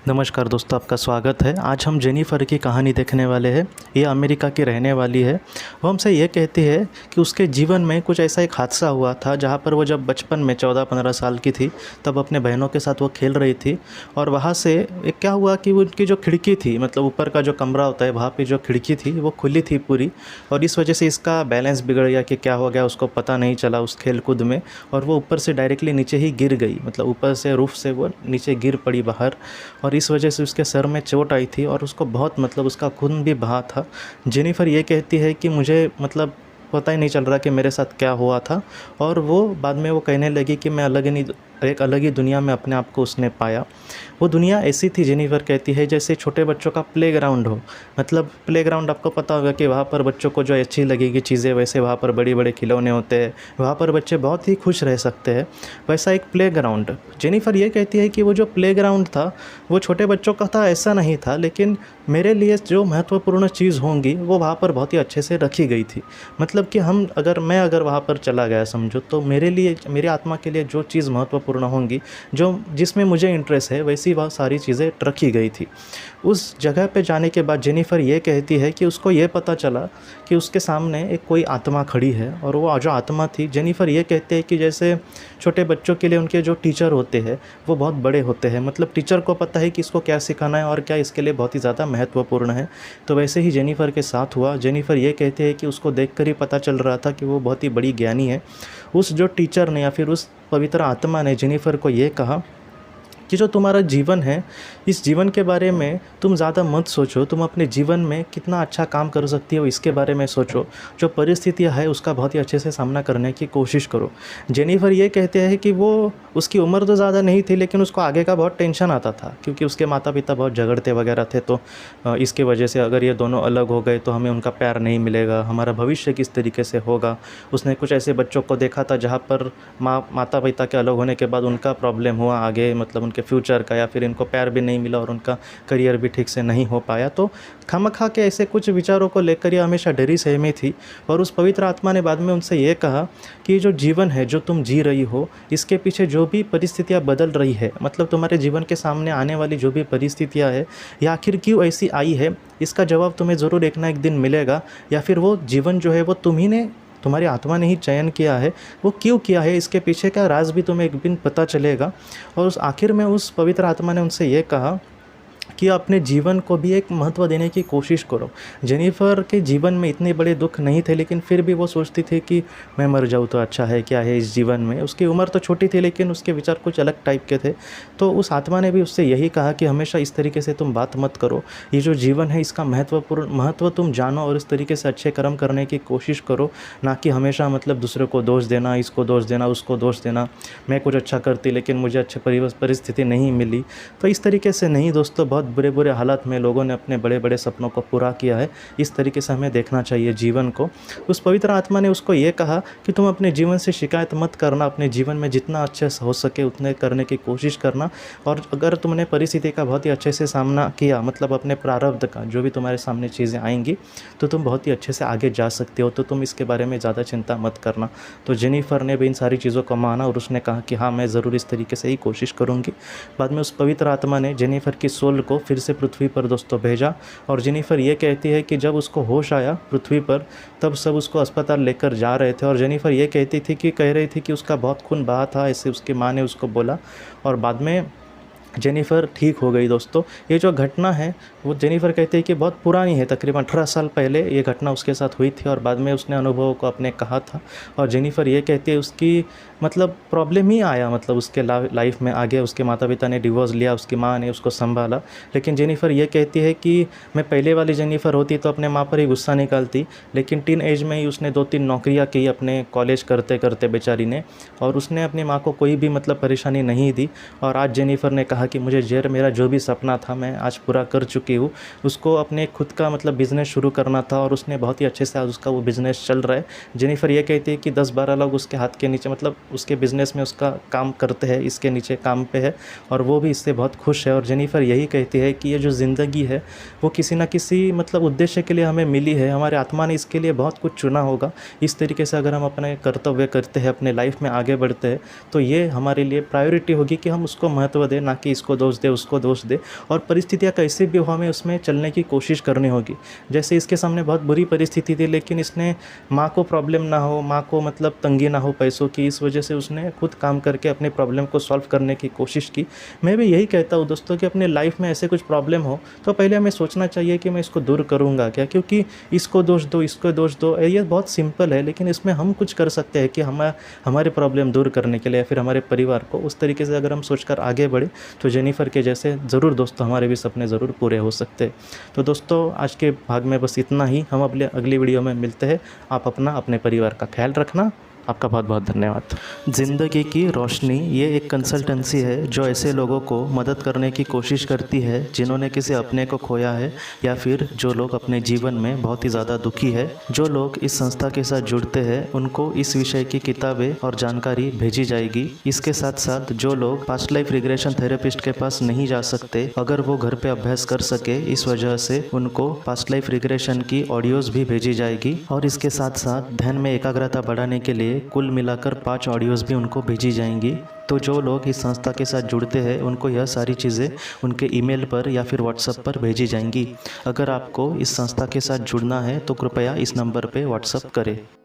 नमस्कार दोस्तों, आपका स्वागत है। आज हम जेनिफ़र की कहानी देखने वाले हैं। ये अमेरिका की रहने वाली है। वो हमसे ये कहती है कि उसके जीवन में कुछ ऐसा एक हादसा हुआ था जहाँ पर वो जब बचपन में 14-15 साल की थी, तब अपने बहनों के साथ वो खेल रही थी और वहाँ से एक क्या हुआ कि वो उनकी जो खिड़की थी, मतलब ऊपर का जो कमरा होता है वहाँ पे जो खिड़की थी वो खुली थी पूरी, और इस वजह से इसका बैलेंस बिगड़ गया कि क्या हो गया उसको पता नहीं चला उस खेल कूद में, और वो ऊपर से डायरेक्टली नीचे ही गिर गई। मतलब ऊपर से रूफ से वो नीचे गिर पड़ी बाहर, और इस वजह से उसके सर में चोट आई थी और उसको बहुत मतलब उसका खून भी बहा था। जेनिफ़र ये कहती है कि मुझे मतलब पता ही नहीं चल रहा कि मेरे साथ क्या हुआ था, और वो बाद में वो कहने लगी कि मैं एक अलग ही दुनिया में अपने आप को उसने पाया। वो दुनिया ऐसी थी, जेनिफ़र कहती है, जैसे छोटे बच्चों का प्लेग्राउंड हो। मतलब प्लेग्राउंड आपको पता होगा कि वहाँ पर बच्चों को जो अच्छी लगेगी चीज़ें, वैसे वहाँ पर बड़े-बड़े खिलौने होते हैं, वहाँ पर बच्चे बहुत ही खुश रह सकते हैं, वैसा एक प्लेग्राउंड। जेनिफ़र ये कहती है कि वो जो प्लेग्राउंड था, वो छोटे बच्चों का था ऐसा नहीं था, लेकिन मेरे लिए जो महत्वपूर्ण चीज़ होंगी वो वहाँ पर बहुत ही अच्छे से रखी गई थी। मतलब कि मैं अगर वहाँ पर चला गया समझो, तो मेरे लिए, मेरी आत्मा के लिए जो चीज़ महत्वपूर्ण होंगी, जो जिसमें मुझे इंटरेस्ट है, वैसी वह सारी चीज़ें रखी गई थी। उस जगह पे जाने के बाद जेनिफ़र ये कहती है कि उसको ये पता चला कि उसके सामने एक कोई आत्मा खड़ी है, और वो जो आत्मा थी, जेनिफ़र ये कहते हैं कि जैसे छोटे बच्चों के लिए उनके जो टीचर होते हैं वो बहुत बड़े होते हैं। मतलब टीचर को पता है कि इसको क्या सिखाना है और क्या इसके लिए बहुत ही ज़्यादा महत्वपूर्ण है। तो वैसे ही जेनिफ़र के साथ हुआ। जेनिफ़र ये कहते हैं कि उसको देखकर ही पता चल रहा था कि वो बहुत ही बड़ी ज्ञानी है। उस जो टीचर ने या फिर उस पवित्र आत्मा ने जेनिफ़र को ये कहा कि जो तुम्हारा जीवन है, इस जीवन के बारे में तुम ज़्यादा मत सोचो, तुम अपने जीवन में कितना अच्छा काम कर सकती हो इसके बारे में सोचो। जो परिस्थितियाँ है उसका बहुत ही अच्छे से सामना करने की कोशिश करो। जेनिफ़र ये कहते हैं कि वो, उसकी उम्र तो ज़्यादा नहीं थी, लेकिन उसको आगे का बहुत टेंशन आता था, क्योंकि उसके माता-पिता बहुत झगड़ते वगैरह थे। तो इसकी वजह से अगर ये दोनों अलग हो गए तो हमें उनका प्यार नहीं मिलेगा, हमारा भविष्य किस तरीके से होगा। उसने कुछ ऐसे बच्चों को देखा था जहाँ पर माता-पिता के अलग होने के बाद उनका प्रॉब्लम हुआ आगे, मतलब उनके फ्यूचर का, या फिर इनको प्यार भी नहीं मिला और उनका करियर भी ठीक से नहीं हो पाया। तो खामखा के ऐसे कुछ विचारों को लेकर ये हमेशा डरी सहमी थी। और उस पवित्र आत्मा ने बाद में उनसे ये कहा कि जो जीवन है, जो तुम जी रही हो, इसके पीछे जो भी परिस्थितियाँ बदल रही है, मतलब तुम्हारे जीवन के सामने आने वाली जो भी परिस्थितियाँ है, ये आखिर क्यों ऐसी आई है, इसका जवाब तुम्हें ज़रूर एक ना एक दिन मिलेगा। या फिर वो जीवन जो है वो तुम्हारी आत्मा ने ही चयन किया है, वो क्यों किया है, इसके पीछे का राज भी तुम्हें एक दिन पता चलेगा। और उस आखिर में उस पवित्र आत्मा ने उनसे ये कहा कि अपने जीवन को भी एक महत्व देने की कोशिश करो। जेनिफ़र के जीवन में इतने बड़े दुख नहीं थे, लेकिन फिर भी वो सोचती थी कि मैं मर जाऊँ तो अच्छा है, क्या है इस जीवन में। उसकी उम्र तो छोटी थी, लेकिन उसके विचार कुछ अलग टाइप के थे। तो उस आत्मा ने भी उससे यही कहा कि हमेशा इस तरीके से तुम बात मत करो। ये जो जीवन है इसका महत्व तुम जानो और इस तरीके से अच्छे कर्म करने की कोशिश करो, ना कि हमेशा मतलब दूसरे को दोष देना, इसको दोष देना, उसको दोष देना। मैं कुछ अच्छा करती लेकिन मुझे अच्छी परिस्थिति नहीं मिली। तो इस तरीके से नहीं दोस्तों, बहुत बुरे बुरे हालात में लोगों ने अपने बड़े बड़े सपनों को पूरा किया है। इस तरीके से हमें देखना चाहिए जीवन को। उस पवित्र आत्मा ने उसको ये कहा कि तुम अपने जीवन से शिकायत मत करना, अपने जीवन में जितना अच्छे से हो सके उतने करने की कोशिश करना। और अगर तुमने परिस्थिति का बहुत ही अच्छे से सामना किया, मतलब अपने प्रारब्ध का, जो भी तुम्हारे सामने चीज़ें आएंगी, तो तुम बहुत ही अच्छे से आगे जा सकते हो। तो तुम इसके बारे में ज़्यादा चिंता मत करना। तो जेनिफ़र ने भी इन सारी चीज़ों को माना और उसने कहा कि हाँ, मैं ज़रूर इस तरीके से ही कोशिश करूँगी। बाद में उस पवित्र आत्मा ने जेनिफ़र की सोल को फिर से पृथ्वी पर दोस्तों भेजा। और जेनिफ़र ये कहती है कि जब उसको होश आया पृथ्वी पर, तब सब उसको अस्पताल लेकर जा रहे थे। और जेनिफ़र ये कह रही थी कि उसका बहुत खून बहा था, ऐसे उसकी माँ ने उसको बोला। और बाद में जेनिफ़र ठीक हो गई दोस्तों। ये जो घटना है वो जेनिफ़र कहती है कि बहुत पुरानी है, तकरीबन 18 साल पहले ये घटना उसके साथ हुई थी, और बाद में उसने अनुभवों को अपने कहा था। और जेनिफ़र ये कहती है उसकी मतलब प्रॉब्लम ही आया, मतलब उसके लाइफ में आगे उसके माता पिता ने डिवोर्स लिया, उसकी माँ ने उसको संभाला। लेकिन जेनिफ़र ये कहती है कि मैं पहले वाली जेनिफ़र होती तो अपने माँ पर ही गुस्सा निकालती, लेकिन टीन एज में ही उसने 2-3 नौकरियाँ की अपने कॉलेज करते करते बेचारी ने, और उसने अपनी माँ को कोई भी मतलब परेशानी नहीं दी। और आज जेनिफ़र ने कहा कि मेरा जो भी सपना था मैं आज पूरा कर चुकी हूँ। उसको अपने खुद का मतलब बिज़नेस शुरू करना था, और उसने बहुत ही अच्छे से आज उसका वो बिज़नेस चल रहा है। जेनिफ़र ये कहती है कि 10-12 लोग उसके हाथ के नीचे, मतलब उसके बिज़नेस में उसका काम करते हैं, इसके नीचे काम पे है, और वो भी इससे बहुत खुश है। और जेनिफ़र यही कहती है कि ये जो ज़िंदगी है वो किसी न किसी मतलब उद्देश्य के लिए हमें मिली है, हमारे आत्मा ने इसके लिए बहुत कुछ चुना होगा। इस तरीके से अगर हम अपने कर्तव्य करते हैं, अपने लाइफ में आगे बढ़ते हैं, तो ये हमारे लिए प्रायोरिटी होगी कि हम उसको महत्व दें, ना कि कि इसको दोष दे, उसको दोष दे, और परिस्थितियाँ कैसे भी हो हमें उसमें चलने की कोशिश करनी होगी। जैसे इसके सामने बहुत बुरी परिस्थिति थी, लेकिन इसने माँ को प्रॉब्लम ना हो, माँ को मतलब तंगी ना हो पैसों की, इस वजह से उसने खुद काम करके अपनी प्रॉब्लम को सॉल्व करने की कोशिश की। मैं भी यही कहता हूँ दोस्तों कि अपने लाइफ में ऐसे कुछ प्रॉब्लम हो तो पहले हमें सोचना चाहिए कि मैं इसको दूर करूँगा क्या, क्योंकि इसको दोष दो, इसको दोष दो, ये बहुत सिंपल है, लेकिन इसमें हम कुछ कर सकते हैं कि हमारे प्रॉब्लम दूर करने के लिए या फिर हमारे परिवार को उस तरीके से अगर हम सोचकर आगे बढ़े तो जेनिफर के जैसे ज़रूर दोस्तों हमारे भी सपने ज़रूर पूरे हो सकते हैं। तो दोस्तों आज के भाग में बस इतना ही, हम अगली वीडियो में मिलते हैं। आप अपना अपने परिवार का ख्याल रखना। आपका बहुत बहुत धन्यवाद। ज़िंदगी की रोशनी ये एक कंसल्टेंसी है जो ऐसे लोगों को मदद करने की कोशिश करती है जिन्होंने किसी अपने को खोया है या फिर जो लोग अपने जीवन में बहुत ही ज़्यादा दुखी है। जो लोग इस संस्था के साथ जुड़ते हैं उनको इस विषय की किताबें और जानकारी भेजी जाएगी। इसके साथ साथ जो लोग पास्ट लाइफ रिग्रेशन थेरेपिस्ट के पास नहीं जा सकते, अगर वो घर पे अभ्यास कर सके, इस वजह से उनको पास्ट लाइफ रिग्रेशन की ऑडियोज़ भी भेजी जाएगी। और इसके साथ साथ ध्यान में एकाग्रता बढ़ाने के लिए कुल मिलाकर 5 ऑडियोज़ भी उनको भेजी जाएंगी। तो जो लोग इस संस्था के साथ जुड़ते हैं उनको यह सारी चीज़ें उनके ईमेल पर या फिर व्हाट्सएप पर भेजी जाएंगी। अगर आपको इस संस्था के साथ जुड़ना है तो कृपया इस नंबर पे व्हाट्सएप करें।